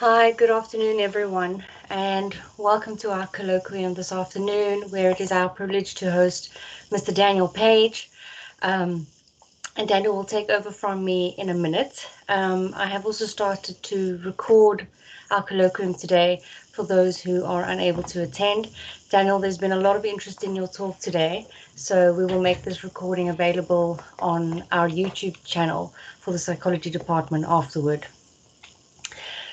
Hi, good afternoon, everyone, and welcome to our colloquium this afternoon, where it is our privilege to host Mr. Daniel Page. And Daniel will take over from me in a minute. I have also started to record our colloquium today for those who are unable to attend. Daniel, there's been a lot of interest in your talk today, so we will make this recording available on our YouTube channel for the psychology department afterward.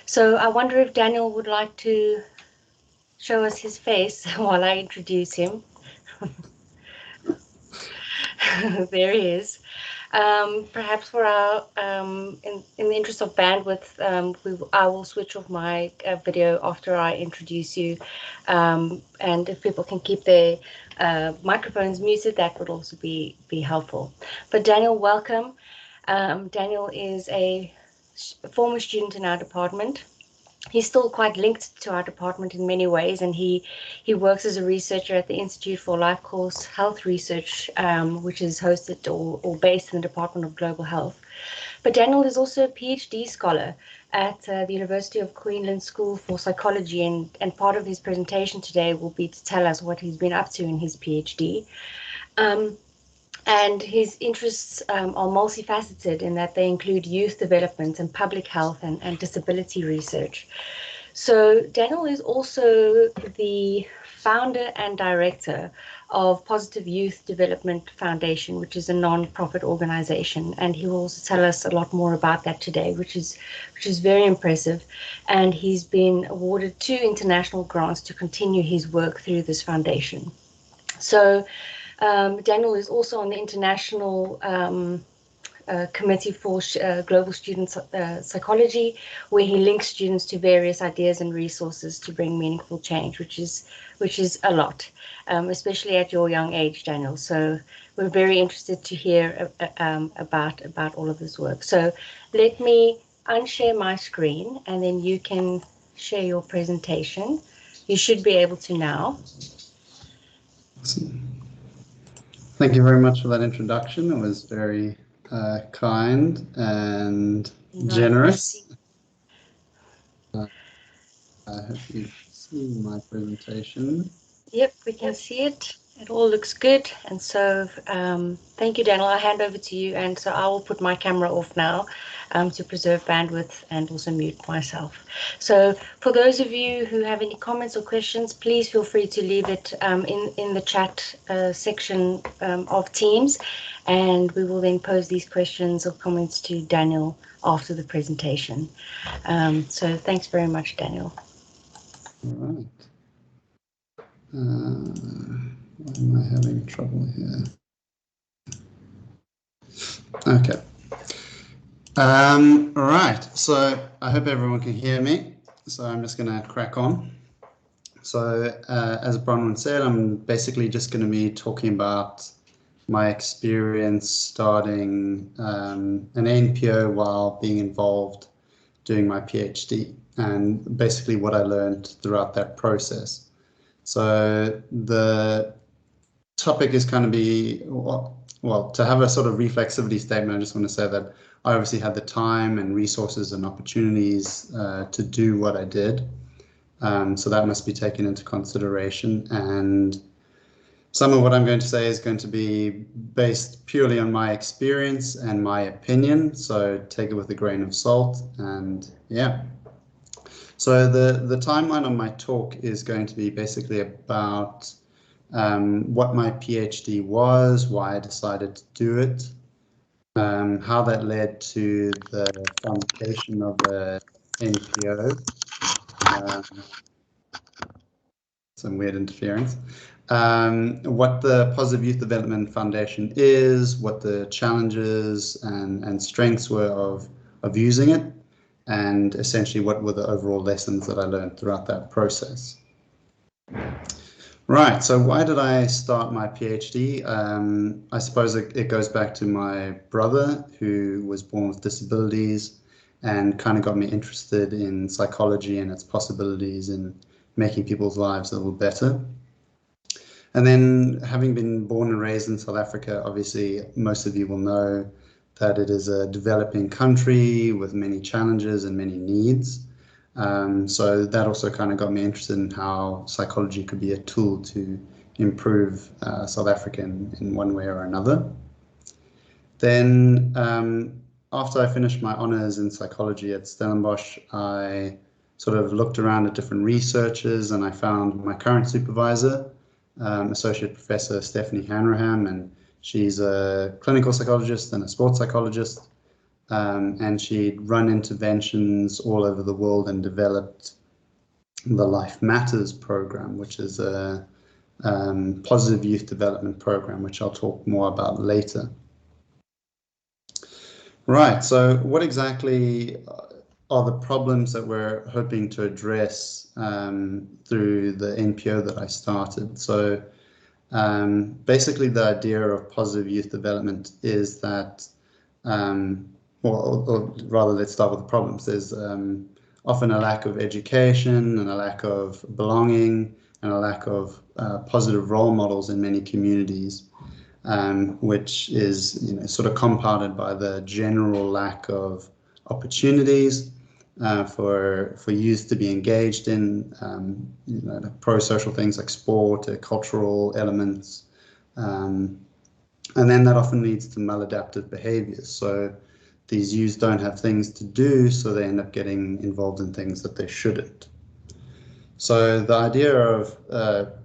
So I wonder if Daniel would like to show us his face while I introduce him. There he is. Perhaps for our, in the interest of bandwidth, I will switch off my video after I introduce you. And if people can keep their microphones muted, that would also be helpful. But Daniel, welcome. Daniel is a former student in our department. He's still quite linked to our department in many ways, and he works as a researcher at the Institute for Life Course Health Research, which is hosted or based in the Department of Global Health. But Daniel is also a PhD scholar at the University of Queensland School for Psychology, and part of his presentation today will be to tell us what he's been up to in his PhD. And his interests are multifaceted in that they include youth development and public health and disability research. So Daniel is also the founder and director of Positive Youth Development Foundation, which is a non-profit organization, and he will also tell us a lot more about that today, which is very impressive. And he's been awarded 2 international grants to continue his work through this foundation. So Daniel is also on the international committee for global student psychology, where he links students to various ideas and resources to bring meaningful change, which is a lot, especially at your young age, Daniel. So we're very interested to hear about all of this work. So let me unshare my screen, and then you can share your presentation. You should be able to now. Thank you very much for that introduction. It was very kind and generous. I hope you see my presentation. Yep, we can see it. It all looks good. And so thank you, Daniel. I'll hand over to you. And so I will put my camera off now to preserve bandwidth and also mute myself. So for those of you who have any comments or questions, please feel free to leave it in the chat section of Teams. And we will then pose these questions or comments to Daniel after the presentation. So thanks very much, Daniel. All right. Why am I having trouble here? Okay. All right. So I hope everyone can hear me. So I'm just going to crack on. So as Bronwyn said, I'm basically just going to be talking about my experience starting an NPO while being involved doing my PhD, and basically what I learned throughout that process. So the topic is going to be, well, to have a sort of reflexivity statement, I just want to say that I obviously had the time and resources and opportunities to do what I did. So that must be taken into consideration. And some of what I'm going to say is going to be based purely on my experience and my opinion. So take it with a grain of salt. And yeah. So the timeline on my talk is going to be basically about what my PhD was, why I decided to do it, how that led to the foundation of the NPO, some weird interference, what the Positive Youth Development Foundation is, what the challenges and strengths were of using it, and essentially what were the overall lessons that I learned throughout that process. Right, so why did I start my PhD? I suppose it goes back to my brother, who was born with disabilities and kind of got me interested in psychology and its possibilities in making people's lives a little better. And then, having been born and raised in South Africa, obviously most of you will know that it is a developing country with many challenges and many needs. So that also kind of got me interested in how psychology could be a tool to improve South Africa in one way or another. Then after I finished my honours in psychology at Stellenbosch, I sort of looked around at different researchers, and I found my current supervisor, Associate Professor Stephanie Hanrahan, and she's a clinical psychologist and a sports psychologist. And she'd run interventions all over the world and developed the Life Matters program, which is a positive youth development program, which I'll talk more about later. Right, so what exactly are the problems that we're hoping to address through the NPO that I started? So basically the idea of positive youth development is that or rather, let's start with the problems. There's often a lack of education and a lack of belonging and a lack of positive role models in many communities, which is sort of compounded by the general lack of opportunities for youth to be engaged in pro-social things like sport, cultural elements, and then that often leads to maladaptive behaviors. So these youth don't have things to do, so they end up getting involved in things that they shouldn't. So the idea of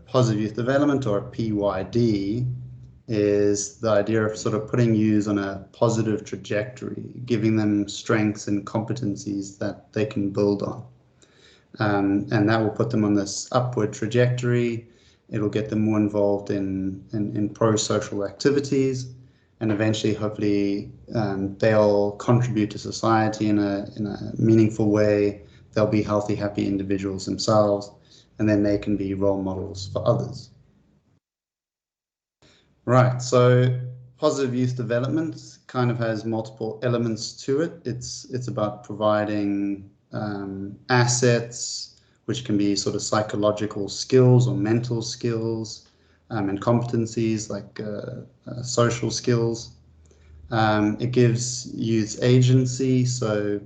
positive youth development, or PYD, is the idea of sort of putting youth on a positive trajectory, giving them strengths and competencies that they can build on. And that will put them on this upward trajectory. It'll get them more involved in pro-social activities, and eventually, hopefully, they'll contribute to society in a meaningful way. They'll be healthy, happy individuals themselves, and then they can be role models for others. Right, so positive youth development kind of has multiple elements to it. It's about providing assets, which can be sort of psychological skills or mental skills, and competencies like social skills. It gives youth agency, so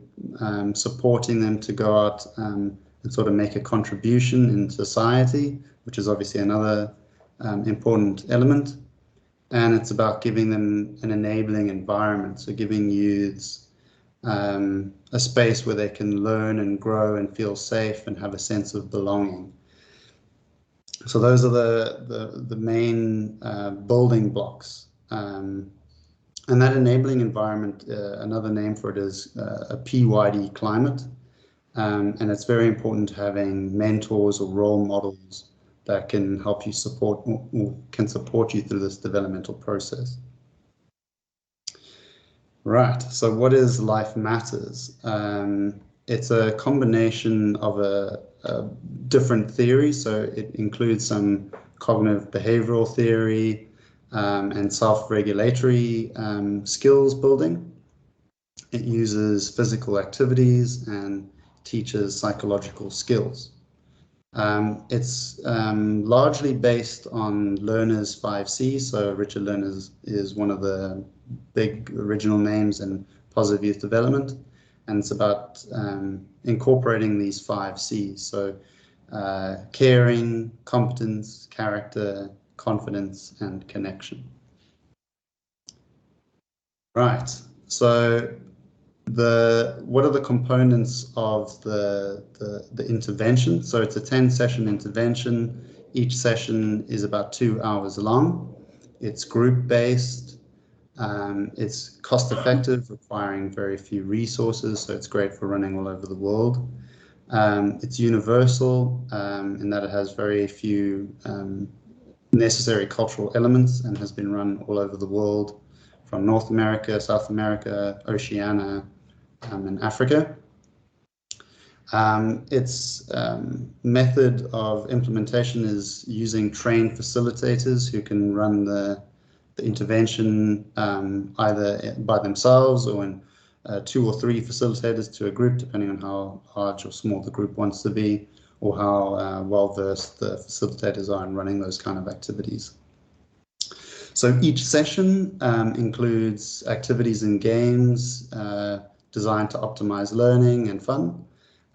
supporting them to go out and sort of make a contribution in society, which is obviously another important element. And it's about giving them an enabling environment, so giving youths a space where they can learn and grow and feel safe and have a sense of belonging. So those are the main building blocks. And that enabling environment, another name for it is a PYD climate. And it's very important having mentors or role models that can help you support or can support you through this developmental process. Right, so what is Life Matters? It's a combination of a different theories, so it includes some cognitive behavioral theory and self-regulatory skills building. It uses physical activities and teaches psychological skills. It's largely based on Lerner's 5 C's. So Richard Lerner is one of the big original names in positive youth development. And it's about incorporating these 5 C's. So caring, competence, character, confidence, and connection. Right. So what are the components of the intervention? So it's a 10-session intervention. Each session is about 2 hours long. It's group-based. It's cost-effective, requiring very few resources, so it's great for running all over the world. It's universal in that it has very few necessary cultural elements and has been run all over the world, from North America, South America, Oceania, and Africa. Its method of implementation is using trained facilitators who can run the intervention either by themselves or in 2 or 3 facilitators to a group, depending on how large or small the group wants to be, or how well-versed the facilitators are in running those kind of activities. So each session includes activities and games designed to optimize learning and fun.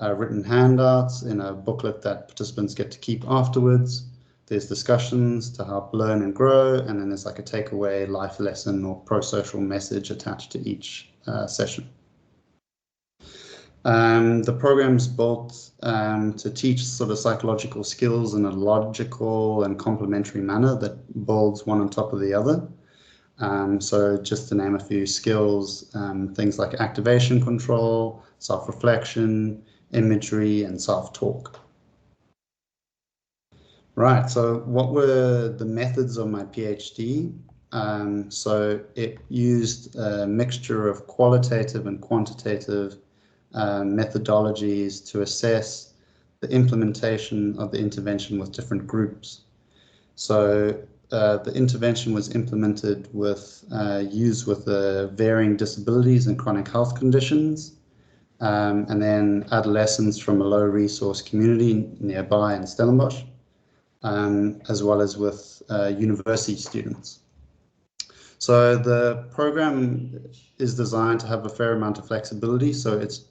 written handouts in a booklet that participants get to keep afterwards. There's discussions to help learn and grow, and then there's like a takeaway life lesson or pro-social message attached to each session. The program's built to teach sort of psychological skills in a logical and complementary manner that builds one on top of the other. So just to name a few skills, things like activation control, self-reflection, imagery, and self-talk. Right, so what were the methods of my PhD? So it used a mixture of qualitative and quantitative methodologies to assess the implementation of the intervention with different groups. So the intervention was implemented with used with varying disabilities and chronic health conditions, and then adolescents from a low resource community nearby in Stellenbosch, as well as with university students. So the program is designed to have a fair amount of flexibility. So it's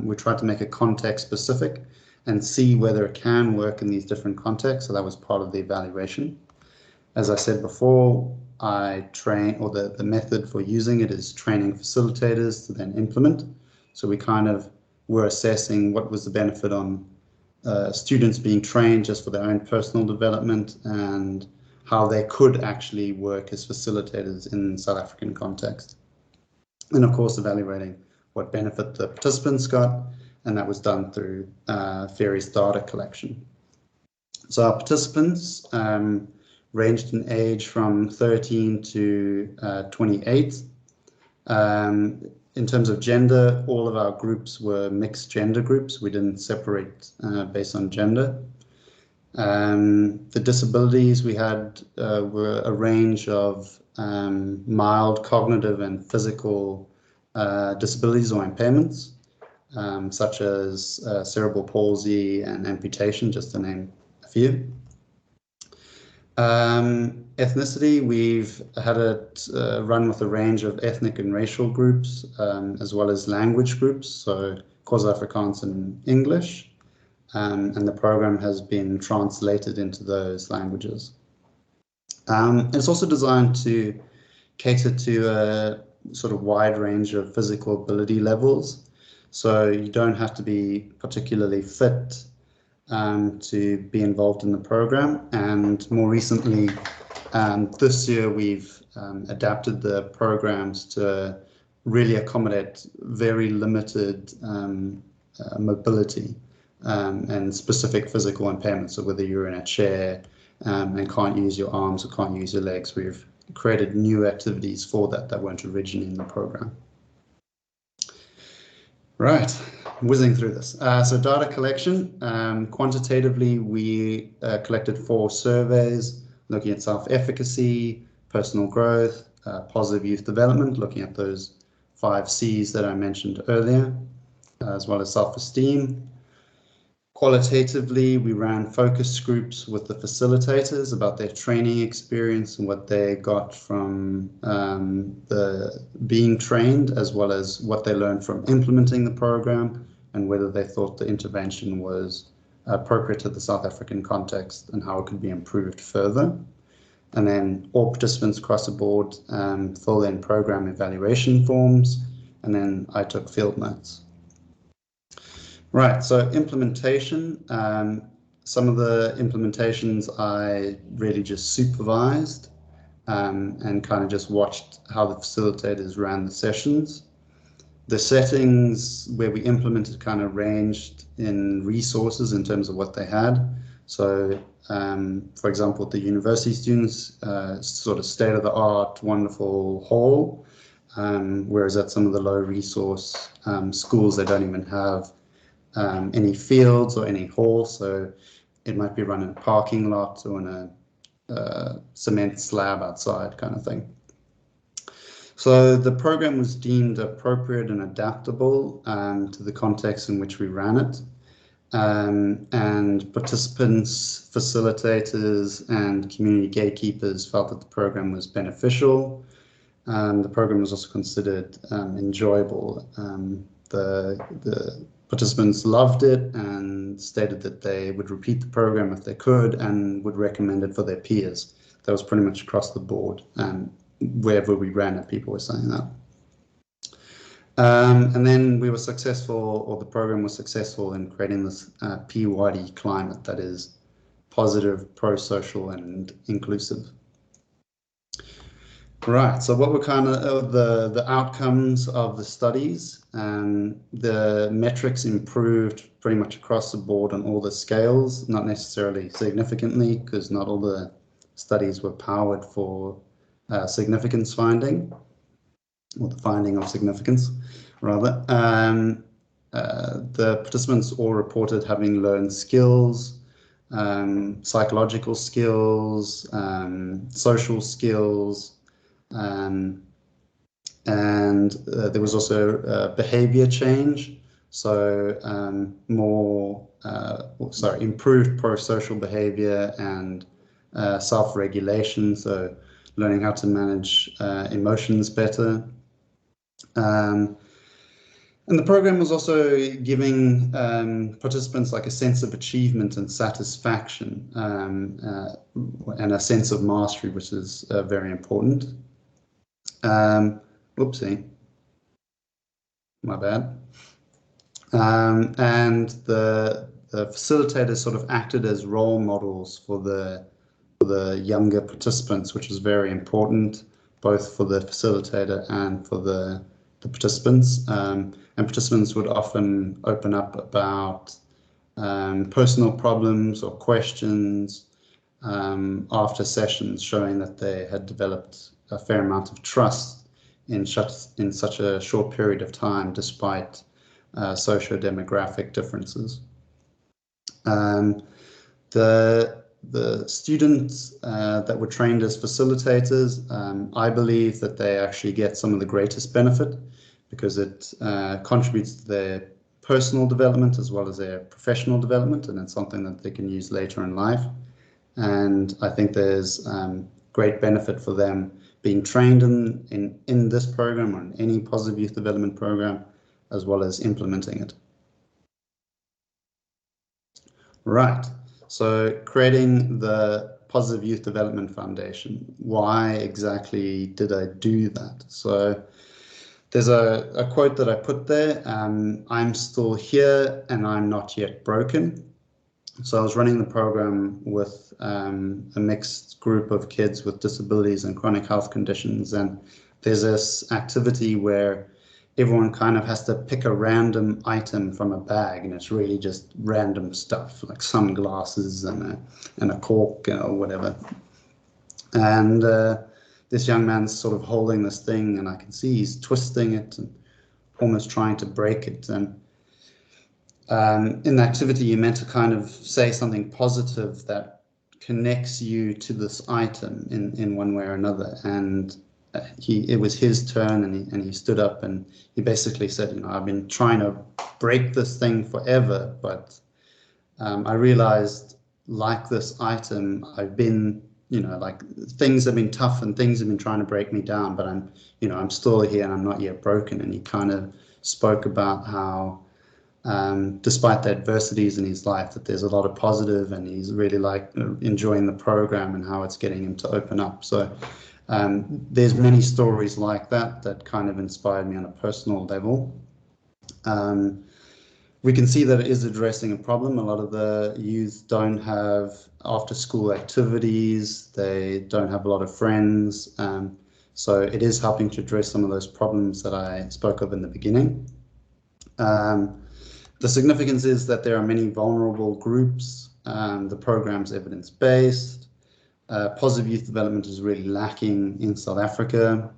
we tried to make it context specific and see whether it can work in these different contexts. So that was part of the evaluation. As I said before, the method for using it is training facilitators to then implement. So we kind of were assessing what was the benefit on students being trained just for their own personal development and how they could actually work as facilitators in South African context. And of course, evaluating what benefit the participants got, and that was done through various data collection. So our participants ranged in age from 13 to 28. In terms of gender, all of our groups were mixed gender groups. We didn't separate based on gender. The disabilities we had were a range of mild cognitive and physical disabilities or impairments, such as cerebral palsy and amputation, just to name a few. Ethnicity, we've had it run with a range of ethnic and racial groups, as well as language groups, so Xhosa-Afrikaans and English, and the program has been translated into those languages. It's also designed to cater to a sort of wide range of physical ability levels, so you don't have to be particularly fit to be involved in the program. And more recently, this year, we've adapted the programs to really accommodate very limited mobility and specific physical impairments. So whether you're in a chair and can't use your arms or can't use your legs, we've created new activities for that weren't originally in the program. Right, whizzing through this. So data collection, quantitatively, we collected 4 surveys looking at self-efficacy, personal growth, positive youth development, looking at those 5 C's that I mentioned earlier, as well as self-esteem. Qualitatively, we ran focus groups with the facilitators about their training experience and what they got from the being trained, as well as what they learned from implementing the program and whether they thought the intervention was appropriate to the South African context and how it could be improved further. And then all participants across the board fill in program evaluation forms, and then I took field notes. Right, so implementation. Some of the implementations I really just supervised and kind of just watched how the facilitators ran the sessions. The settings where we implemented kind of ranged in resources in terms of what they had. So, for example, the university students, sort of state-of-the-art, wonderful hall, whereas at some of the low-resource schools, they don't even have any fields or any hall, so it might be run in a parking lot or in a cement slab outside kind of thing. So the program was deemed appropriate and adaptable to the context in which we ran it. And participants, facilitators, and community gatekeepers felt that the program was beneficial. The program was also considered enjoyable. The participants loved it and stated that they would repeat the program if they could and would recommend it for their peers. That was pretty much across the board, and wherever we ran it, people were saying that. And then we were successful, or the program was successful in creating this PYD climate that is positive, pro-social, and inclusive. Right, so what were kind of the outcomes of the studies? The metrics improved pretty much across the board on all the scales, not necessarily significantly, because not all the studies were powered for significance finding, or the finding of significance, rather. The participants all reported having learned skills, psychological skills, social skills, and there was also behavior change, so improved pro-social behavior and self-regulation, so learning how to manage emotions better. And the program was also giving participants like a sense of achievement and satisfaction, and a sense of mastery, which is very important. Whoopsie, my bad. And the facilitators sort of acted as role models for the younger participants, which is very important, both for the facilitator and for the participants. And participants would often open up about personal problems or questions after sessions, showing that they had developed a fair amount of trust in such a short period of time, despite socio-demographic differences. The students that were trained as facilitators, I believe that they actually get some of the greatest benefit, because it contributes to their personal development as well as their professional development, and it's something that they can use later in life. And I think there's great benefit for them being trained in this program or in any positive youth development program, as well as implementing it. Right, so creating the Positive Youth Development Foundation. Why exactly did I do that? So there's a quote that I put there, I'm still here and I'm not yet broken. So I was running the program with a mixed group of kids with disabilities and chronic health conditions, and there's this activity where everyone kind of has to pick a random item from a bag, and it's really just random stuff like sunglasses and a cork or whatever. And this young man's sort of holding this thing, and I can see he's twisting it and almost trying to break it. And in the activity, you're meant to kind of say something positive that connects you to this item in one way or another. And it was his turn, and he stood up and he basically said, you know, I've been trying to break this thing forever, but I realized, like this item, I've been, you know, like things have been tough and things have been trying to break me down, but I'm still here and I'm not yet broken. And he kind of spoke about how despite the adversities in his life, that there's a lot of positive, and he's really enjoying the program and how it's getting him to open up. So there's many stories like that kind of inspired me on a personal level. We can see that it is addressing a problem. A lot of the youth don't have after-school activities. They don't have a lot of friends. So it is helping to address some of those problems that I spoke of in the beginning. The significance is that there are many vulnerable groups. The program's evidence-based. Positive youth development is really lacking in South Africa.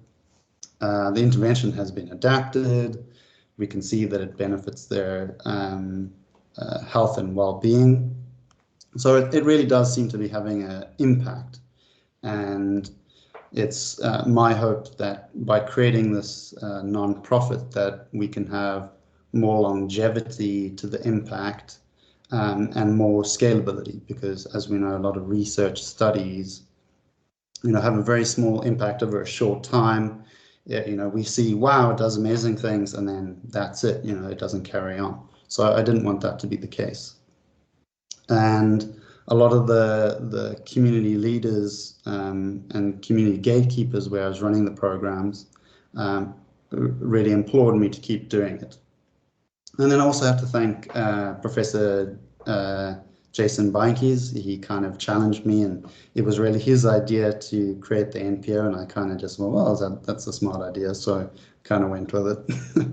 The intervention has been adapted. We can see that it benefits their health and well-being. So it really does seem to be having an impact. And it's my hope that by creating this non-profit, that we can have more longevity to the impact and more scalability, because as we know, a lot of research studies, you know, have a very small impact over a short time. Yeah, you know, we see, wow, it does amazing things, and then that's it, you know, it doesn't carry on. So I didn't want that to be the case. And a lot of the community leaders and community gatekeepers where I was running the programs really implored me to keep doing it. And then I also have to thank Professor Jason Beinkies. He kind of challenged me, and it was really his idea to create the NPO, and I kind of just went, well, that's a smart idea, so kind of went with it.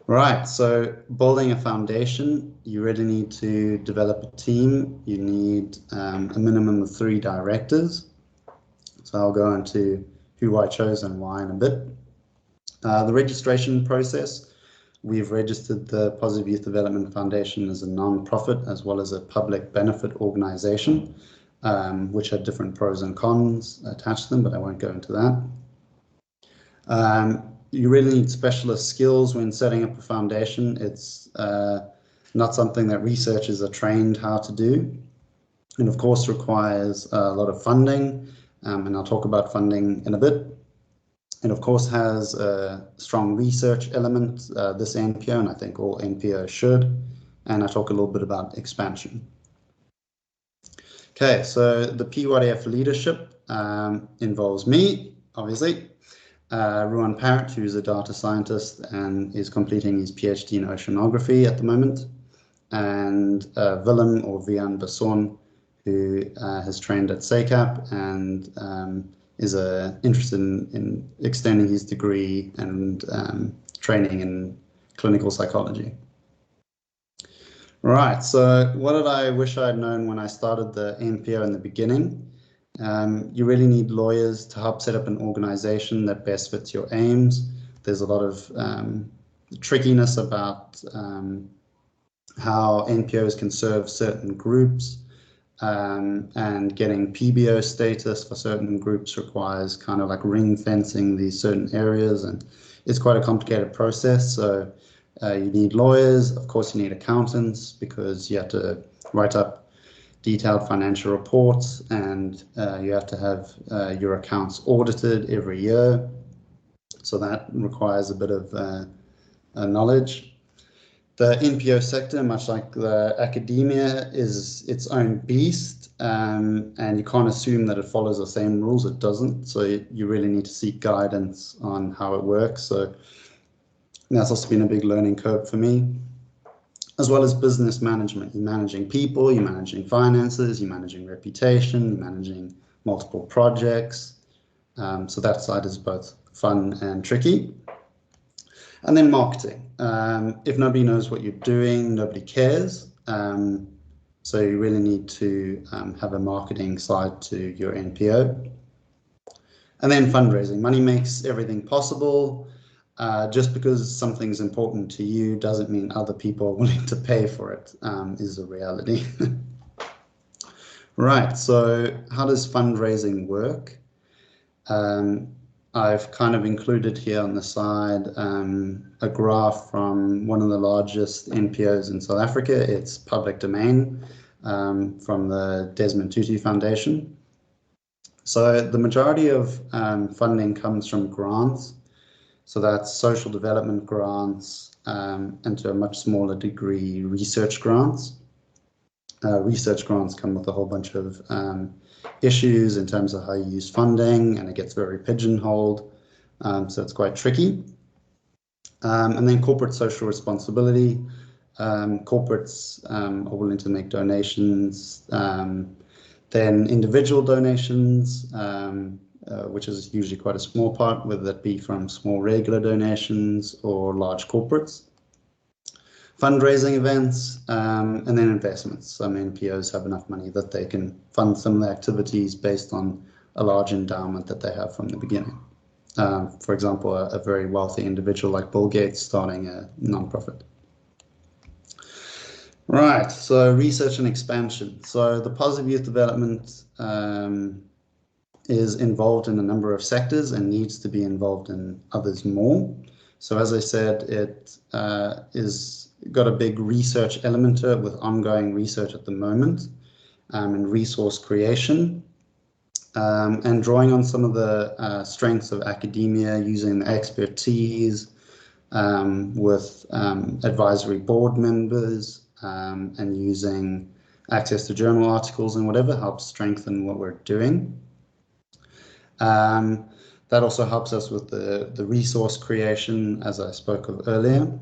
Right, so building a foundation, you really need to develop a team. You need a minimum of 3 directors. So I'll go into who I chose and why in a bit. The registration process, we've registered the Positive Youth Development Foundation as a non-profit as well as a public benefit organization, which had different pros and cons attached to them, but I won't go into that. You really need specialist skills when setting up a foundation. It's not something that researchers are trained how to do, and of course requires a lot of funding, and I'll talk about funding in a bit. It of course has a strong research element, this NPO, and I think all NPOs should, and I talk a little bit about expansion. Okay, so the PYDF leadership involves me, obviously, Ruan Parrott, who's a data scientist and is completing his PhD in oceanography at the moment, and Willem or Vian Basson, who has trained at SACAP and is interested in extending his degree and training in clinical psychology. Right, so what did I wish I'd known when I started the NPO in the beginning? You really need lawyers to help set up an organization that best fits your aims. There's a lot of trickiness about how NPOs can serve certain groups, and getting PBO status for certain groups requires kind of like ring fencing these certain areas, and it's quite a complicated process. So you need lawyers, of course you need accountants, because you have to write up detailed financial reports, and you have to have your accounts audited every year. So that requires a bit of knowledge. The NPO sector, much like the academia, is its own beast, and you can't assume that it follows the same rules. It doesn't. So you really need to seek guidance on how it works. So that's also been a big learning curve for me. As well as business management. You're managing people, you're managing finances, you're managing reputation, you're managing multiple projects. So that side is both fun and tricky. And then marketing. If nobody knows what you're doing, nobody cares. So you really need to have a marketing side to your NPO. And then fundraising. Money makes everything possible. Just because something's important to you doesn't mean other people are willing to pay for it, is a reality. Right, so how does fundraising work? I've kind of included here on the side a graph from one of the largest NPOs in South Africa. It's public domain from the Desmond Tutu Foundation. So the majority of funding comes from grants. So that's social development grants, and to a much smaller degree, research grants. Research grants come with a whole bunch of issues in terms of how you use funding, and it gets very pigeonholed, so it's quite tricky. And then corporate social responsibility. Corporates are willing to make donations, then individual donations, which is usually quite a small part, whether that be from small regular donations or large corporates. Fundraising events, and then investments. Some NPOs have enough money that they can fund some of the activities based on a large endowment that they have from the beginning. For example, a very wealthy individual like Bill Gates starting a nonprofit. Right, so research and expansion. So the Positive Youth Development is involved in a number of sectors and needs to be involved in others more. So as I said, it is got a big research element to it, with ongoing research at the moment, and resource creation, and drawing on some of the strengths of academia, using the expertise, with advisory board members, and using access to journal articles and whatever helps strengthen what we're doing. That also helps us with the resource creation, as I spoke of earlier.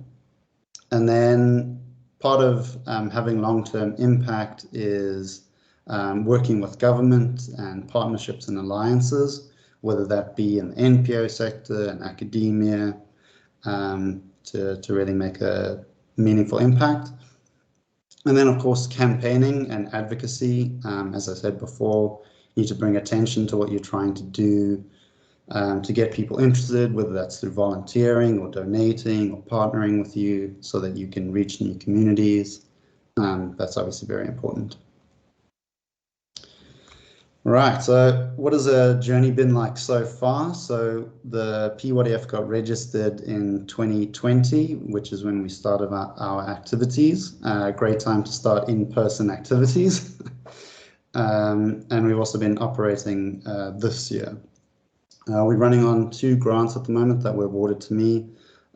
And then part of having long-term impact is working with government and partnerships and alliances, whether that be in the NPO sector and academia, to really make a meaningful impact. And then, of course, campaigning and advocacy. As I said before, you need to bring attention to what you're trying to do to get people interested, whether that's through volunteering or donating or partnering with you so that you can reach new communities. That's obviously very important. Right, so what has the journey been like so far? So the PYDF got registered in 2020, which is when we started our activities. Great time to start in-person activities. And we've also been operating this year. We're running on 2 grants at the moment that were awarded to me,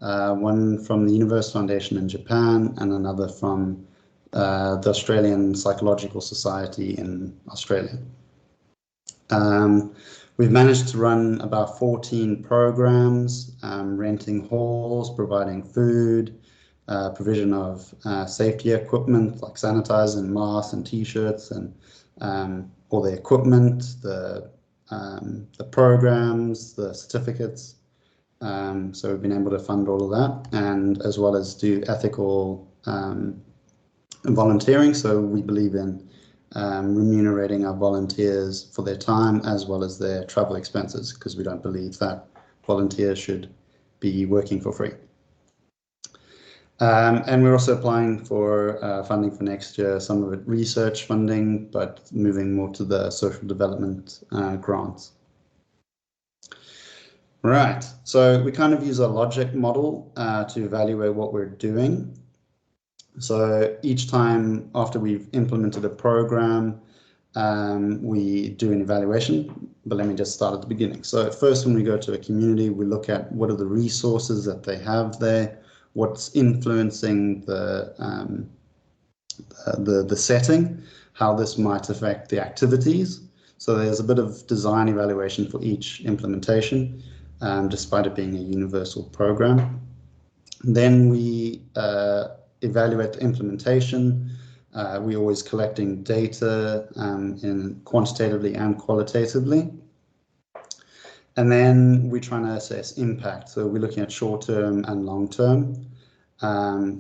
one from the Universe Foundation in Japan and another from the Australian Psychological Society in Australia. We've managed to run about 14 programs, renting halls, providing food, provision of safety equipment like sanitizers and masks and t-shirts, and all the equipment, the programs, the certificates. So we've been able to fund all of that, and as well as do ethical volunteering. So we believe in remunerating our volunteers for their time as well as their travel expenses, because we don't believe that volunteers should be working for free. And we're also applying for funding for next year, some of it research funding, but moving more to the social development grants. Right, so we kind of use a logic model to evaluate what we're doing. So each time after we've implemented a program, we do an evaluation, but let me just start at the beginning. So first, when we go to a community, we look at what are the resources that they have there, what's influencing the setting, how this might affect the activities. So there's a bit of design evaluation for each implementation, despite it being a universal program. Then we evaluate the implementation. We're always collecting data in quantitatively and qualitatively. And then we're trying to assess impact. So we're looking at short-term and long-term.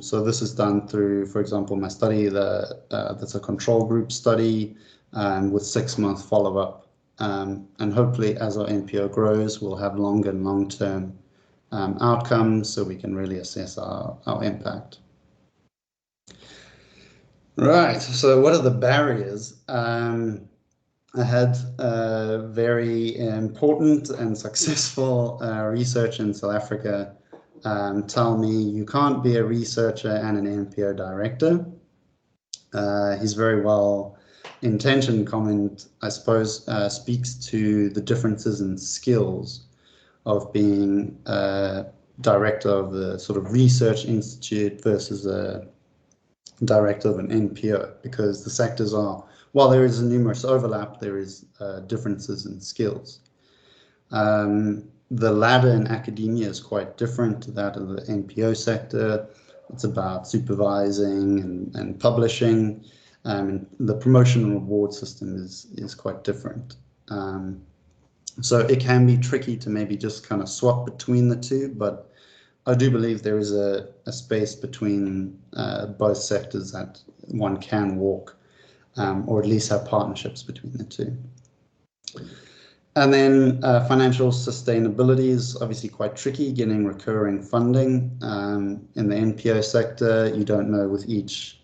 So this is done through, for example, my study, that's a control group study with 6-month follow-up. And hopefully as our NPO grows, we'll have longer and long-term outcomes so we can really assess our impact. Right, so what are the barriers? I had a very important and successful researcher in South Africa tell me you can't be a researcher and an NPO director. His very well-intentioned comment, I suppose, speaks to the differences in skills of being a director of a sort of research institute versus a director of an NPO, because the sectors are, while there is a numerous overlap, there is differences in skills. The ladder in academia is quite different to that of the NPO sector. It's about supervising and publishing, and the promotion and reward system is quite different. So it can be tricky to maybe just kind of swap between the two, but I do believe there is a space between both sectors that one can walk, or at least have partnerships between the two. And then financial sustainability is obviously quite tricky, getting recurring funding. In the NPO sector, you don't know with each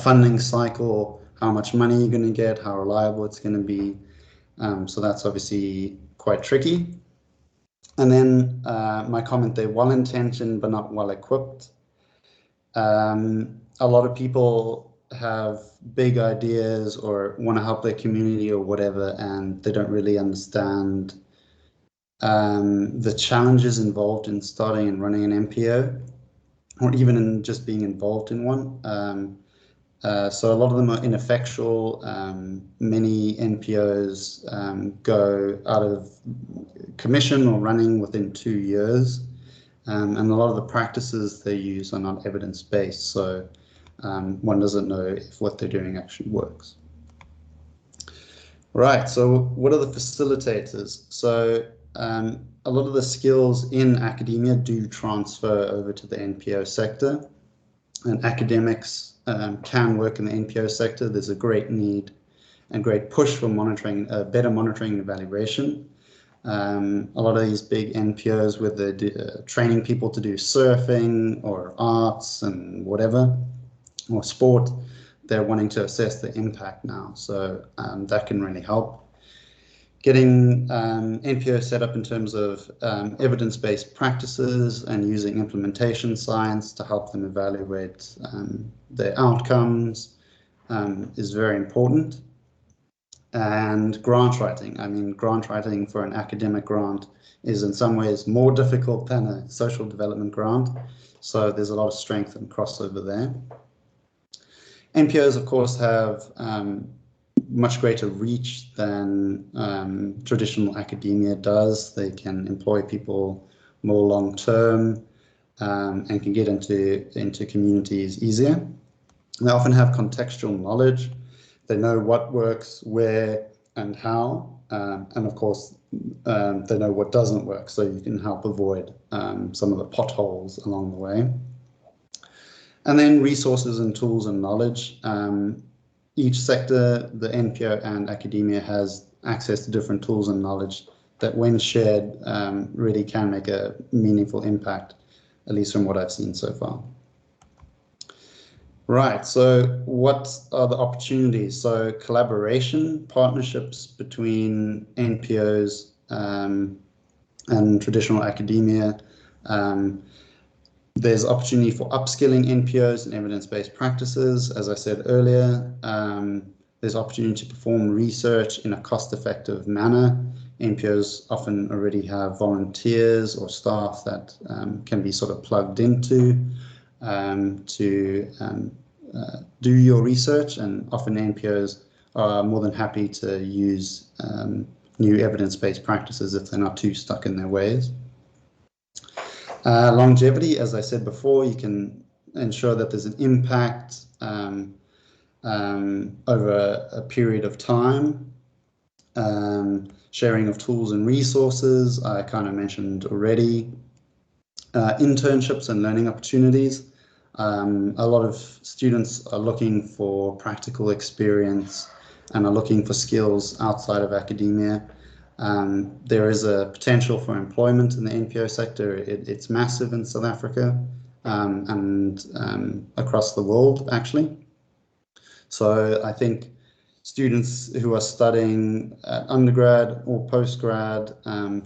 funding cycle how much money you're going to get, how reliable it's going to be. So that's obviously quite tricky. And then my comment there, well-intentioned but not well-equipped. A lot of people have big ideas or want to help their community or whatever, and they don't really understand the challenges involved in starting and running an NPO, or even in just being involved in one. So a lot of them are ineffectual. Many NPOs go out of commission or running within 2 years. And a lot of the practices they use are not evidence-based, so one doesn't know if what they're doing actually works. Right, so what are the facilitators? So a lot of the skills in academia do transfer over to the NPO sector, and academics can work in the NPO sector. There's a great need and great push for monitoring, better monitoring and evaluation. A lot of these big NPOs where they're training people to do surfing or arts and whatever, or sport, they're wanting to assess the impact now. So that can really help. Getting NPO set up in terms of evidence-based practices and using implementation science to help them evaluate their outcomes is very important. And grant writing. I mean, grant writing for an academic grant is in some ways more difficult than a social development grant. So there's a lot of strength and crossover there. NPOs, of course, have much greater reach than traditional academia does. They can employ people more long-term and can get into communities easier. They often have contextual knowledge. They know what works, where, and how, and of course, they know what doesn't work, so you can help avoid some of the potholes along the way. And then resources and tools and knowledge. Each sector, the NPO and academia, has access to different tools and knowledge that, when shared, really can make a meaningful impact, at least from what I've seen so far. Right, so what are the opportunities? So collaboration, partnerships between NPOs and traditional academia. There's opportunity for upskilling NPOs in evidence-based practices. As I said earlier, there's opportunity to perform research in a cost-effective manner. NPOs often already have volunteers or staff that can be sort of plugged into to do your research, and often NPOs are more than happy to use new evidence-based practices if they're not too stuck in their ways. Longevity, as I said before, you can ensure that there's an impact over a period of time. Sharing of tools and resources, I kind of mentioned already. Internships and learning opportunities. A lot of students are looking for practical experience and are looking for skills outside of academia. There is a potential for employment in the NPO sector. It's massive in South Africa and across the world, actually. So I think students who are studying at undergrad or postgrad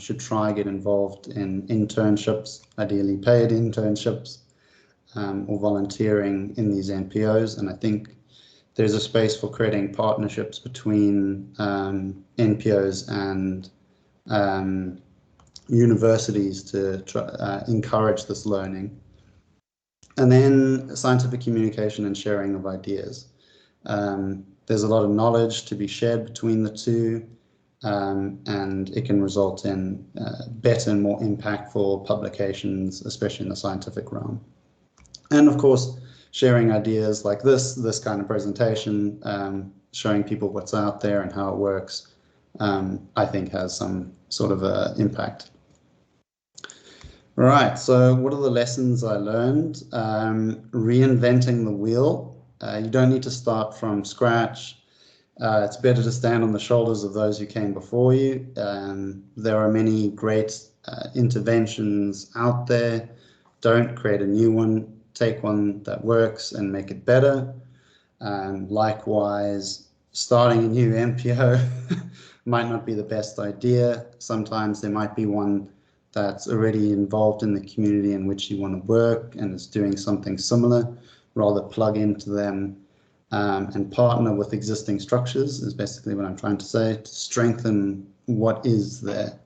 should try get involved in internships, ideally paid internships, or volunteering in these NPOs. And I think there's a space for creating partnerships between NPOs and universities to encourage this learning. And then scientific communication and sharing of ideas. There's a lot of knowledge to be shared between the two, and it can result in better and more impactful publications, especially in the scientific realm. And of course, sharing ideas like this kind of presentation, showing people what's out there and how it works, I think has some sort of impact. Right, so what are the lessons I learned? Reinventing the wheel. You don't need to start from scratch. It's better to stand on the shoulders of those who came before you. There are many great interventions out there. Don't create a new one. Take one that works and make it better. Likewise, starting a new NPO might not be the best idea. Sometimes there might be one that's already involved in the community in which you want to work and is doing something similar. Rather plug into them and partner with existing structures is basically what I'm trying to say, to strengthen what is there.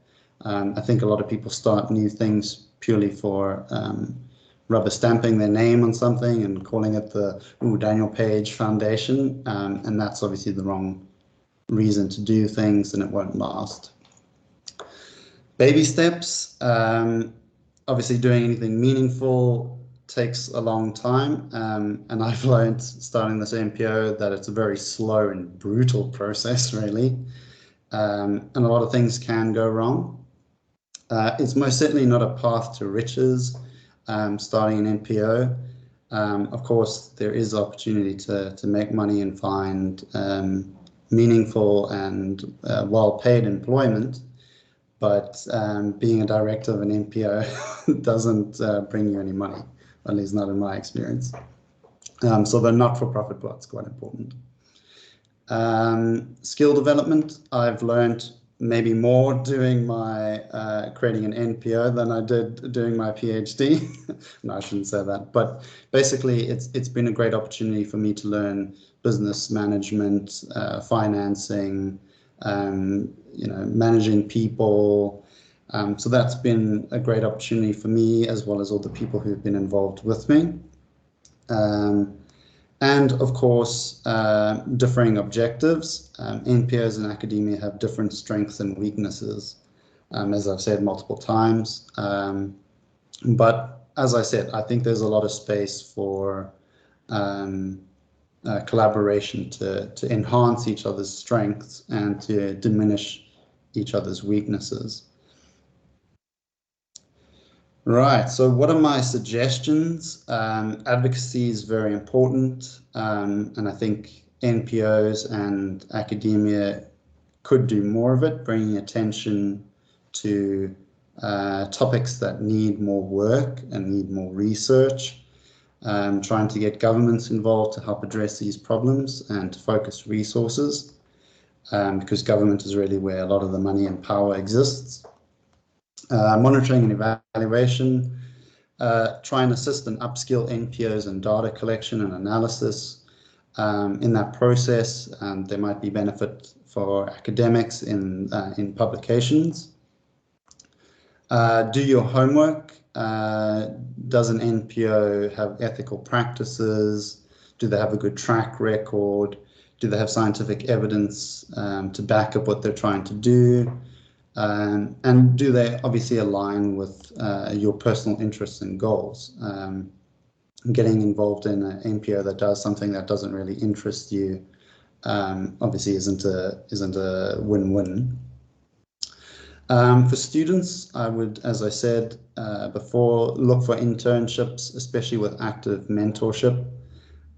I think a lot of people start new things purely for rubber stamping their name on something and calling it the Daniel Page Foundation, and that's obviously the wrong reason to do things, and it won't last. Baby steps. Obviously, doing anything meaningful takes a long time, and I've learned starting this NPO that it's a very slow and brutal process, really, and a lot of things can go wrong. It's most certainly not a path to riches, starting an NPO. Of course, there is opportunity to make money and find meaningful and well-paid employment, but being a director of an NPO doesn't bring you any money, at least not in my experience. So the not-for-profit part's quite important. Skill development, I've learned maybe more doing my creating an NPO than I did doing my PhD. No, I shouldn't say that, but basically it's been a great opportunity for me to learn business management, financing, managing people. So that's been a great opportunity for me, as well as all the people who've been involved with me. And of course, differing objectives. NPOs in academia have different strengths and weaknesses, as I've said multiple times. But as I said, I think there's a lot of space for collaboration to enhance each other's strengths and to diminish each other's weaknesses. Right, so what are my suggestions? Advocacy is very important, and I think NPOs and academia could do more of it, bringing attention to topics that need more work and need more research, trying to get governments involved to help address these problems and to focus resources, because government is really where a lot of the money and power exists. Monitoring and evaluation, try and assist and upskill NPOs in data collection and analysis. In that process, there might be benefit for academics in publications. Do your homework. Does an NPO have ethical practices? Do they have a good track record? Do they have scientific evidence to back up what they're trying to do? And do they obviously align with your personal interests and goals? Getting involved in an NPO that does something that doesn't really interest you obviously isn't a win-win. For students, I would, as I said before, look for internships, especially with active mentorship.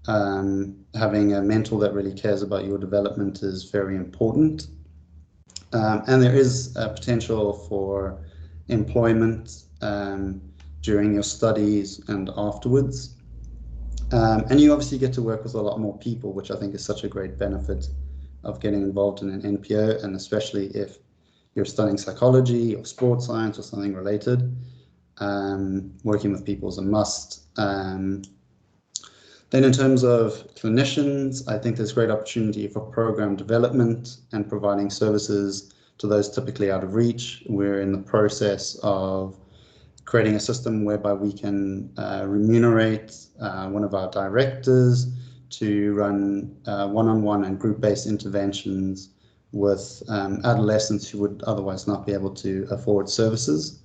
Having a mentor that really cares about your development is very important. And there is a potential for employment during your studies and afterwards. And you obviously get to work with a lot more people, which I think is such a great benefit of getting involved in an NPO, and especially if you're studying psychology or sports science or something related. Working with people is a must. Then in terms of clinicians, I think there's great opportunity for program development and providing services to those typically out of reach. We're in the process of creating a system whereby we can remunerate one of our directors to run one-on-one and group-based interventions with adolescents who would otherwise not be able to afford services.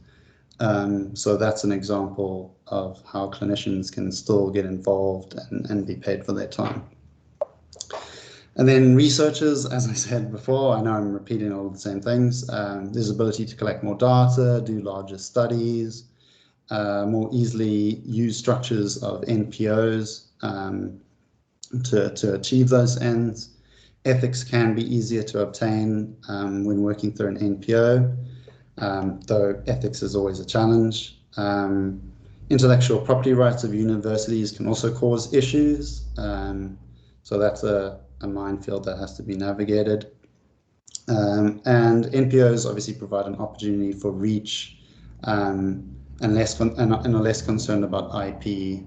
So that's an example of how clinicians can still get involved and be paid for their time. And then researchers, as I said before, I know I'm repeating all the same things. There's ability to collect more data, do larger studies, more easily use structures of NPOs to achieve those ends. Ethics can be easier to obtain when working through an NPO. Though ethics is always a challenge. Intellectual property rights of universities can also cause issues. So that's a minefield that has to be navigated. And NPOs obviously provide an opportunity for reach and are less concerned about IP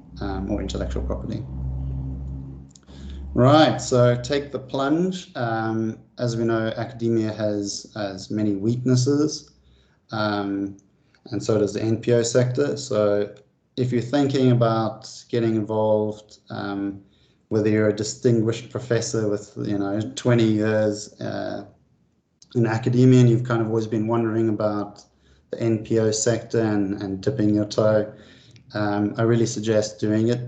or intellectual property. Right, so take the plunge. As we know, academia has many weaknesses. and so does the NPO sector. So if you're thinking about getting involved, whether you're a distinguished professor with 20 years in academia and you've kind of always been wondering about the NPO sector and dipping your toe, I really suggest doing it.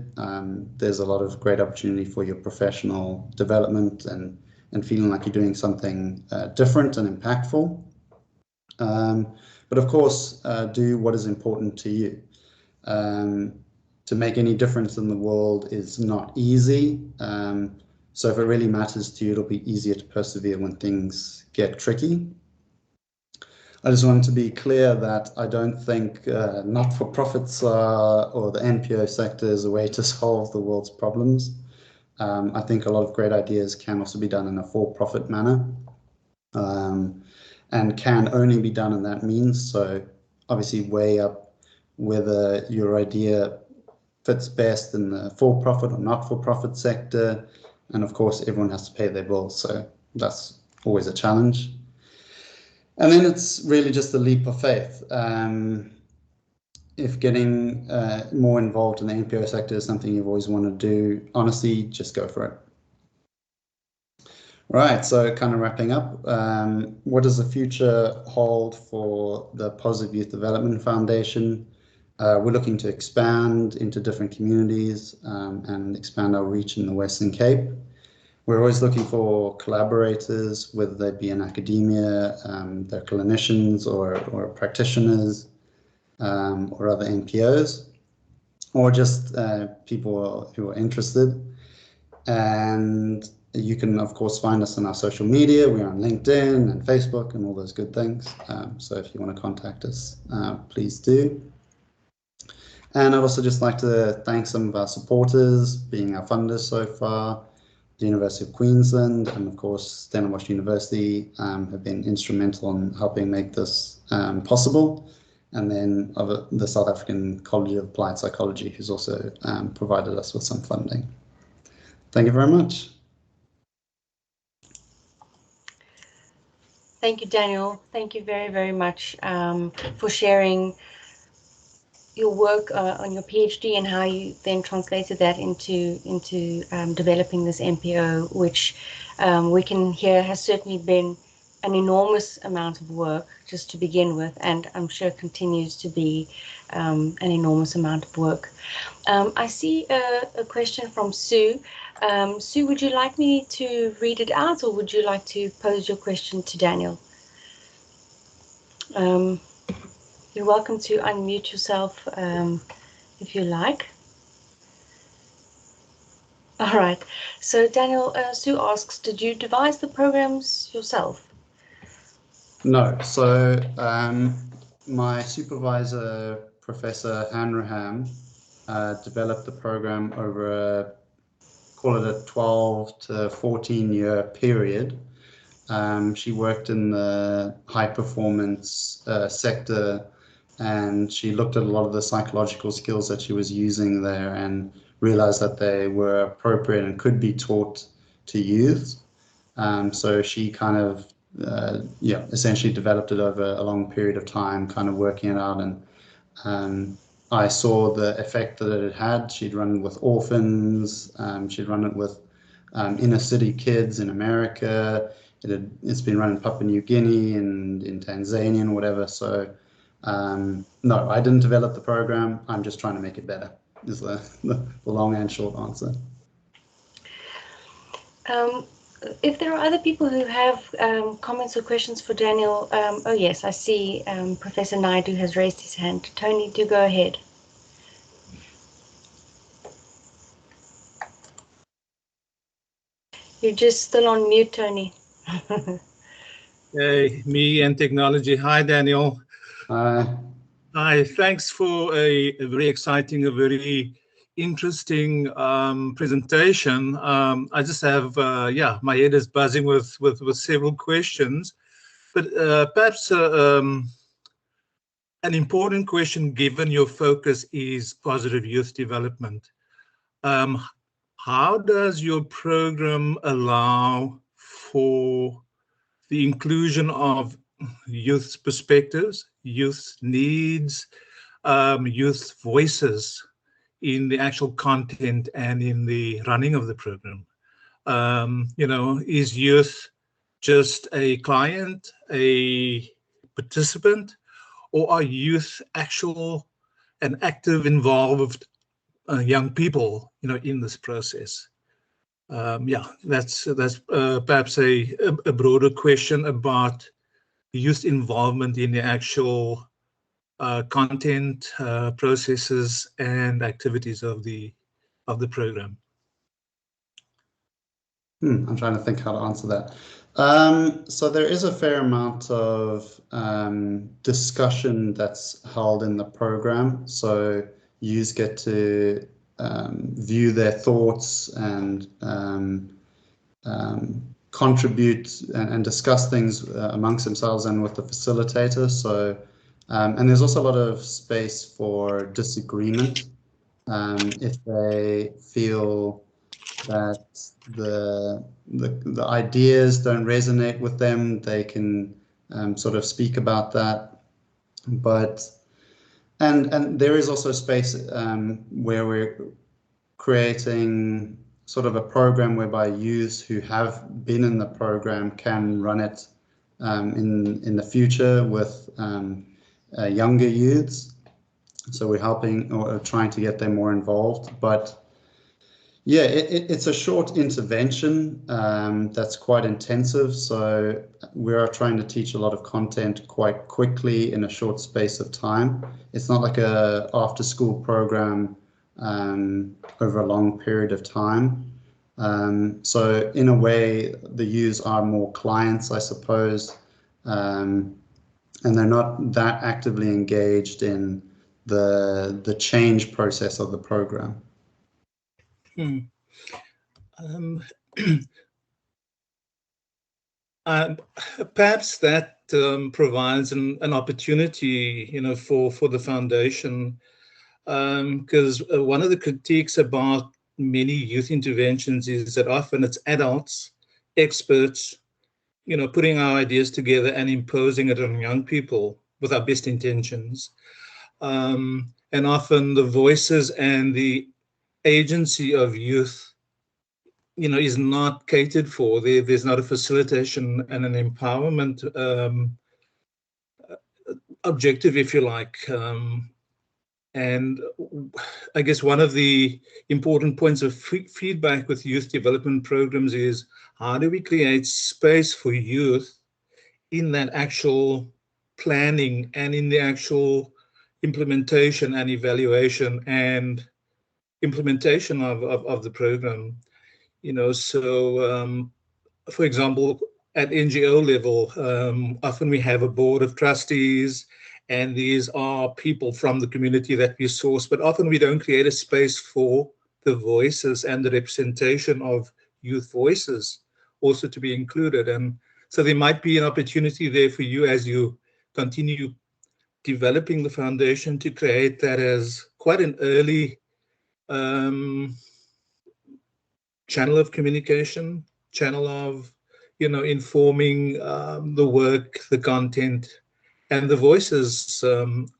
There's a lot of great opportunity for your professional development and feeling like you're doing something different and impactful. But of course, do what is important to you. To make any difference in the world is not easy. So if it really matters to you, it'll be easier to persevere when things get tricky. I just want to be clear that I don't think not-for-profits or the NPO sector is a way to solve the world's problems. I think a lot of great ideas can also be done in a for-profit manner, and can only be done in that means. So obviously weigh up whether your idea fits best in the for-profit or not-for-profit sector. And of course, everyone has to pay their bills. So that's always a challenge. And then it's really just a leap of faith. If getting more involved in the NPO sector is something you've always wanted to do, honestly, just go for it. Right, so kind of wrapping up, what does the future hold for the Positive Youth Development Foundation? We're looking to expand into different communities and expand our reach in the Western Cape. We're always looking for collaborators, whether they be in academia, they're clinicians or practitioners, or other NPOs, or just people who are interested. And you can, of course, find us on our social media. We're on LinkedIn and Facebook and all those good things. So if you want to contact us, please do. And I'd also just like to thank some of our supporters, being our funders so far, the University of Queensland, and of course, Stellenbosch University have been instrumental in helping make this possible. And then the South African College of Applied Psychology, who's also provided us with some funding. Thank you very much. Thank you, Daniel. Thank you very, very much for sharing your work on your PhD and how you then translated that into developing this NPO, which we can hear has certainly been an enormous amount of work just to begin with, and I'm sure continues to be an enormous amount of work. I see a question from Sue. Sue, would you like me to read it out, or would you like to pose your question to Daniel? You're welcome to unmute yourself if you like. All right. So Daniel, Sue asks, did you devise the programs yourself? No. So my supervisor, Professor Hanrahan, developed the program over call it a 12 to 14 year period. She worked in the high performance sector, and she looked at a lot of the psychological skills that she was using there and realized that they were appropriate and could be taught to youth. So she kind of, essentially developed it over a long period of time, kind of working it out. And I saw the effect that it had. She'd run it with orphans. She'd run it with inner city kids in America. It's been run in Papua New Guinea and in Tanzania and whatever. So no, I didn't develop the program. I'm just trying to make it better, is the long and short answer. If there are other people who have comments or questions for Daniel, oh yes, I see Professor Naidu has raised his hand. Tony, do go ahead. You're just still on mute, Tony. Hey, me and technology. Hi, Daniel. Hi, thanks for a very exciting, a very interesting presentation. I just have, my head is buzzing with several questions, but perhaps an important question given your focus is positive youth development. How does your program allow for the inclusion of youth's perspectives, youth needs, youth voices in the actual content and in the running of the program. Is youth just a client, a participant, or are youth actual and active, involved young people, in this process? That's perhaps a broader question about youth involvement in the actual content, processes, and activities of the program. I'm trying to think how to answer that. So there is a fair amount of discussion that's held in the program. So youths get to view their thoughts and contribute and discuss things amongst themselves and with the facilitator. So, and there's also a lot of space for disagreement. If they feel that the ideas don't resonate with them, they can sort of speak about that. But and there is also space where we're creating sort of a program whereby youths who have been in the program can run it in the future with younger youths. So we're helping or trying to get them more involved. But yeah, it's a short intervention that's quite intensive. So we are trying to teach a lot of content quite quickly in a short space of time. It's not like a after-school program over a long period of time. So in a way, the youths are more clients, I suppose, and they're not that actively engaged in the change process of the program. Perhaps that provides an opportunity, for the foundation, because one of the critiques about many youth interventions is that often it's adults, experts, putting our ideas together and imposing it on young people with our best intentions. And often the voices and the agency of youth, is not catered for. There's not a facilitation and an empowerment objective, if you like. And I guess one of the important points of feedback with youth development programs is, how do we create space for youth in that actual planning and in the actual implementation and evaluation and implementation of the program? So for example, at NGO level, often we have a board of trustees, and these are people from the community that we source, but often we don't create a space for the voices and the representation of youth voices also to be included. And so there might be an opportunity there for you as you continue developing the foundation to create that as quite an early channel of communication, channel of, informing the work, the content, and the voices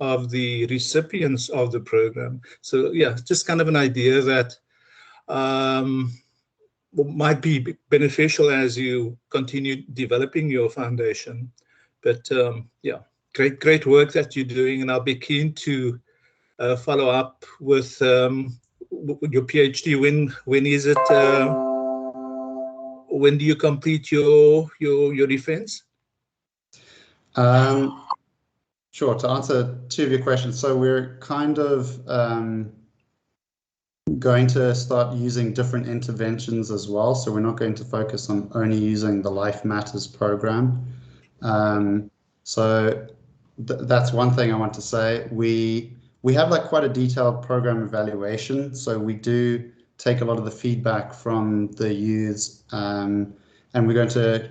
of the recipients of the program. So yeah, just kind of an idea that might be beneficial as you continue developing your foundation. But yeah, great work that you're doing, and I'll be keen to follow up with your PhD. When is it? When do you complete your defense? Sure. To answer two of your questions, so we're kind of going to start using different interventions as well. So we're not going to focus on only using the Life Matters program. So that's one thing I want to say. We have like quite a detailed program evaluation. So we do take a lot of the feedback from the youths, and we're going to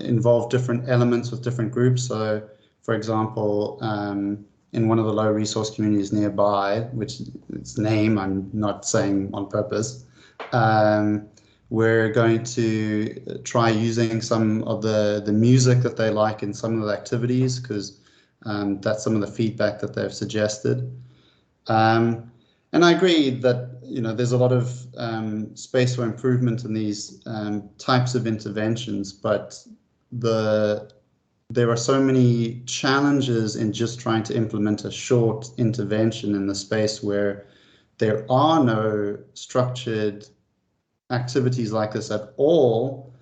involve different elements with different groups. So for example, in one of the low resource communities nearby, which its name I'm not saying on purpose, we're going to try using some of the music that they like in some of the activities, because That's some of the feedback that they've suggested. And I agree that, you know, there's a lot of space for improvement in these types of interventions, but there are so many challenges in just trying to implement a short intervention in the space where there are no structured activities like this at all.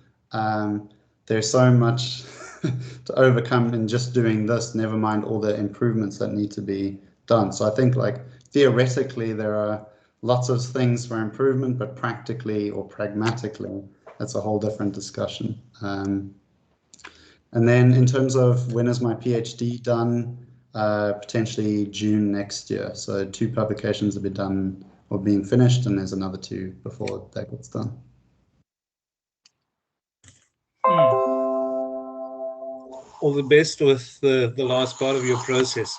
There's so much to overcome in just doing this, never mind all the improvements that need to be done. So I think, like, theoretically there are lots of things for improvement, but practically or pragmatically, that's a whole different discussion. And then in terms of when is my PhD done, potentially June next year. So 2 publications have been done or being finished, and there's another 2 before that gets done. All the best with the last part of your process.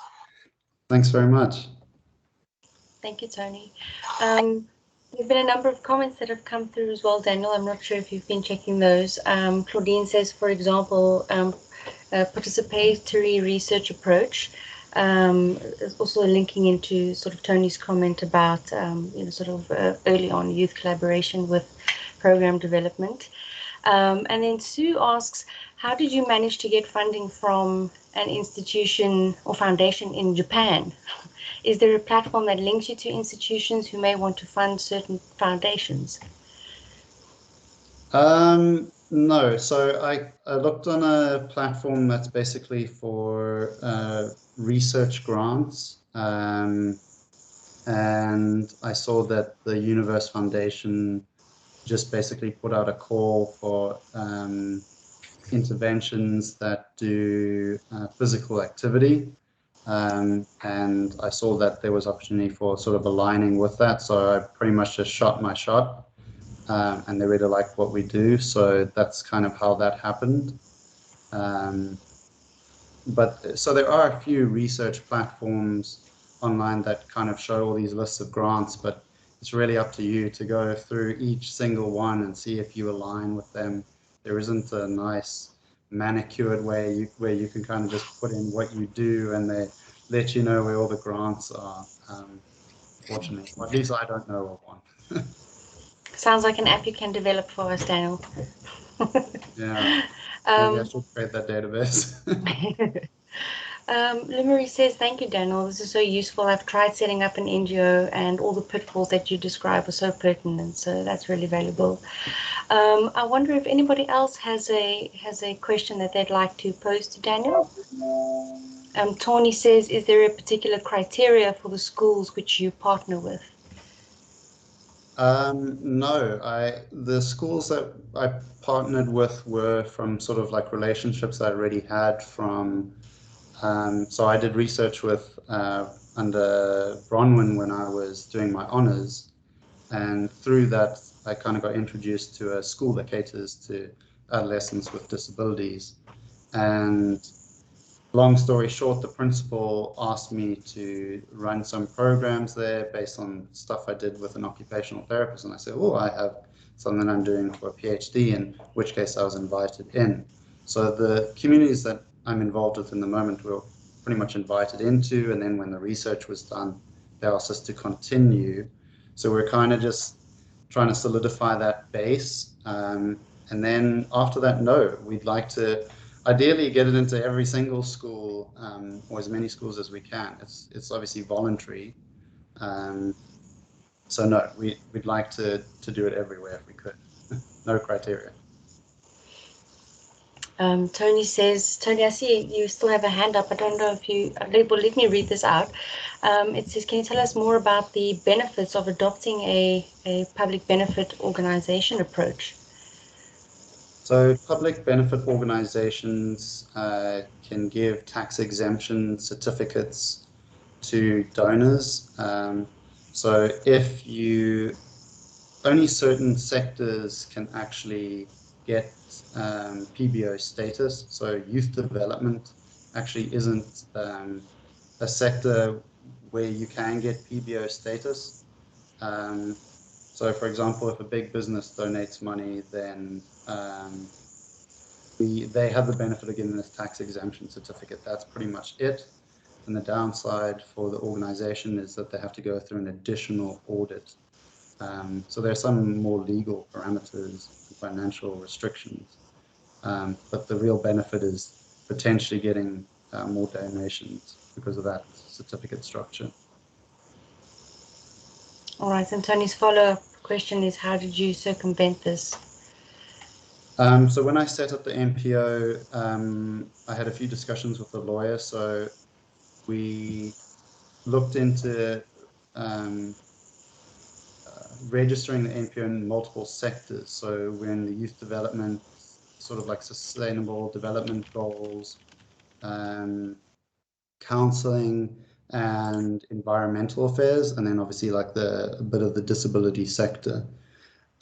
Thanks very much. Thank you, Tony. There's been a number of comments that have come through as well, Daniel. I'm not sure if you've been checking those. Claudine says, for example, a participatory research approach. Also linking into sort of Tony's comment about, you know, sort of early on youth collaboration with program development. And then Sue asks, how did you manage to get funding from an institution or foundation in Japan? Is there a platform that links you to institutions who may want to fund certain foundations? No, so I looked on a platform that's basically for research grants, and I saw that the Universe Foundation just basically put out a call for interventions that do physical activity. And I saw that there was opportunity for sort of aligning with that, so I pretty much just shot my shot, and they really liked what we do, so that's kind of how that happened. But so there are a few research platforms online that kind of show all these lists of grants, but it's really up to you to go through each single one and see if you align with them. There isn't a nice manicured way where you can kind of just put in what you do and they let you know where all the grants are. Fortunately, or at least I don't know of one. Sounds like an app you can develop for us, Daniel. Yeah, maybe I should create that database. Limery says, thank you, Daniel. This is so useful. I've tried setting up an NGO and all the pitfalls that you describe are so pertinent. So that's really valuable. I wonder if anybody else has a question that they'd like to pose to Daniel. Tony says, is there a particular criteria for the schools which you partner with? No, the schools that I partnered with were from sort of like relationships I already had from, so I did research with under Bronwyn when I was doing my honors, and through that I kind of got introduced to a school that caters to adolescents with disabilities. And long story short, the principal asked me to run some programs there based on stuff I did with an occupational therapist. And I said, oh, I have something I'm doing for a PhD, in which case I was invited in. So the communities that I'm involved with in the moment were pretty much invited into. And then when the research was done, they asked us to continue. So we're kind of just trying to solidify that base. And then after that, no, we'd like to ideally get it into every single school, or as many schools as we can. It's obviously voluntary. So no, we'd like to do it everywhere if we could. No criteria. Tony says, Tony, I see you still have a hand up. I don't know if you, well, let me read this out. It says, can you tell us more about the benefits of adopting a public benefit organization approach? So public benefit organizations can give tax exemption certificates to donors. So if only certain sectors can actually get PBO status. So youth development actually isn't a sector where you can get PBO status. So for example, if a big business donates money, then they have the benefit of getting this tax exemption certificate. That's pretty much it. And the downside for the organization is that they have to go through an additional audit. So there are some more legal parameters, financial restrictions, but the real benefit is potentially getting more donations because of that certificate structure. All right, and Tony's follow-up question is, how did you circumvent this? So when I set up the MPO, I had a few discussions with the lawyer. So we looked into registering the MPO in multiple sectors. So we're in the youth development, sort of like sustainable development goals, counseling and environmental affairs, and then obviously like a bit of the disability sector.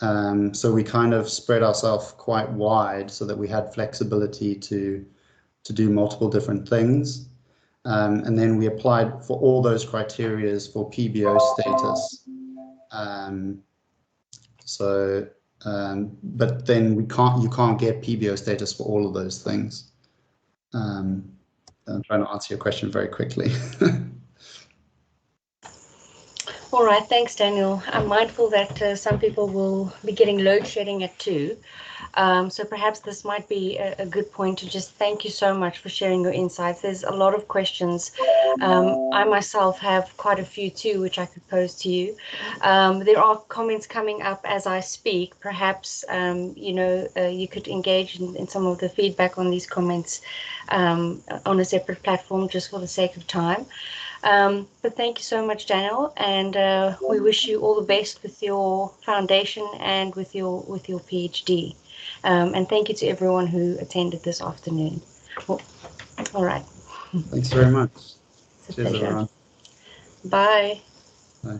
So we kind of spread ourselves quite wide so that we had flexibility to do multiple different things. And then we applied for all those criteria for PBO status. But then you can't get PBO status for all of those things. I'm trying to answer your question very quickly. All right, thanks, Daniel. I'm mindful that some people will be getting load shedding at 2. So perhaps this might be a good point to just thank you so much for sharing your insights. There's a lot of questions. I myself have quite a few too, which I could pose to you. There are comments coming up as I speak. Perhaps, you could engage in some of the feedback on these comments on a separate platform just for the sake of time. But thank you so much, Daniel, and we wish you all the best with your foundation and with your PhD. And thank you to everyone who attended this afternoon. Well, all right. Thanks very much. It's a Cheers, pleasure. everyone. Bye. Bye.